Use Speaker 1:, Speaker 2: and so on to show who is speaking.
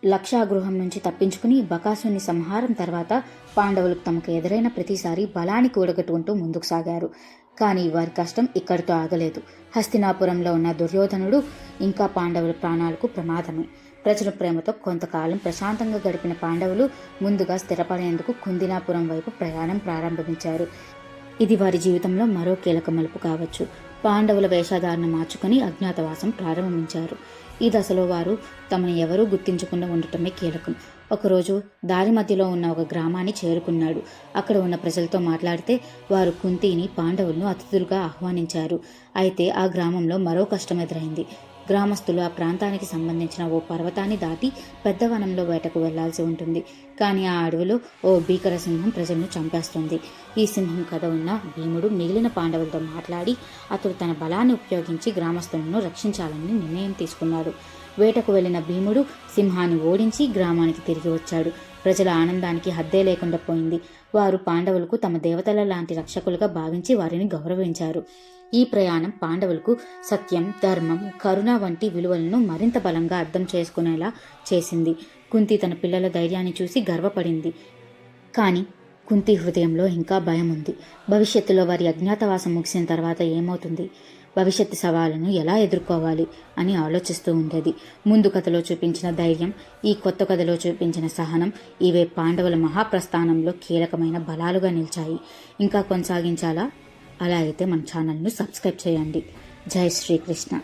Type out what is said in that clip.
Speaker 1: లక్షాగృహం నుంచి తప్పించుకుని బకాసుని సంహారం తర్వాత పాండవులకు తమకు ఎదురైన ప్రతిసారి బలాన్ని కూడగట్టుకుంటూ ముందుకు సాగారు. కానీ వారి కష్టం ఇక్కడితో ఆగలేదు. హస్తినాపురంలో ఉన్న దుర్యోధనుడు ఇంకా పాండవుల ప్రాణాలకు ప్రమాదమే. ప్రజల ప్రేమతో కొంతకాలం ప్రశాంతంగా గడిపిన పాండవులు ముందుగా స్థిరపడేందుకు కుందినాపురం వైపు ప్రయాణం ప్రారంభించారు. ఇది వారి జీవితంలో మరో కీలక మలుపు కావచ్చు. పాండవుల వేషధారణ మార్చుకుని అజ్ఞాతవాసం ప్రారంభించారు. ఈ దశలో వారు తమను ఎవరూ గుర్తించకుండా ఉండటమే కీలకం. ఒకరోజు దారి మధ్యలో ఉన్న ఒక గ్రామాన్ని చేరుకున్నాడు. అక్కడ ఉన్న ప్రజలతో మాట్లాడితే వారు కుంతిని, పాండవులను అతిథులుగా ఆహ్వానించారు. అయితే ఆ గ్రామంలో మరో కష్టం ఎదురైంది. గ్రామస్తులు ఆ ప్రాంతానికి సంబంధించిన ఓ పర్వతాన్ని దాటి పెద్ద వనంలో వేటకు వెళ్లాల్సి ఉంటుంది. కానీ ఆ అడవిలో ఓ భీకర సింహం ప్రజలను చంపేస్తుంది. ఈ సింహం కథ ఉన్న భీముడు మిగిలిన పాండవులతో మాట్లాడి అతడు తన బలాన్ని ఉపయోగించి గ్రామస్తులను రక్షించాలని నిర్ణయం తీసుకున్నాడు. వేటకు వెళ్లిన భీముడు సింహాన్ని ఓడించి గ్రామానికి తిరిగి వచ్చాడు. ప్రజల ఆనందానికి హద్దే లేకుండా పోయింది. వారు పాండవులకు తమ దేవతల లాంటి రక్షకులుగా భావించి వారిని గౌరవించారు. ఈ ప్రయాణం పాండవులకు సత్యం, ధర్మం, కరుణ వంటి విలువలను మరింత బలంగా అర్థం చేసుకునేలా చేసింది. కుంతి తన పిల్లల ధైర్యాన్ని చూసి గర్వపడింది. కానీ కుంతి హృదయంలో ఇంకా భయం ఉంది. భవిష్యత్తులో వారి అజ్ఞాతవాసం ముగిసిన తర్వాత ఏమవుతుంది, భవిష్యత్తు సవాళ్లను ఎలా ఎదుర్కోవాలి అని ఆలోచిస్తూ ఉండేది. ముందు కథలో చూపించిన ధైర్యం, ఈ కొత్త కథలో చూపించిన సహనం, ఇవే పాండవుల మహాప్రస్థానంలో కీలకమైన బలాలుగా నిలిచాయి. ఇంకా కొనసాగించాలా? అలా అయితే మన ఛానల్ను సబ్స్క్రైబ్ చేయండి. జై శ్రీకృష్ణ.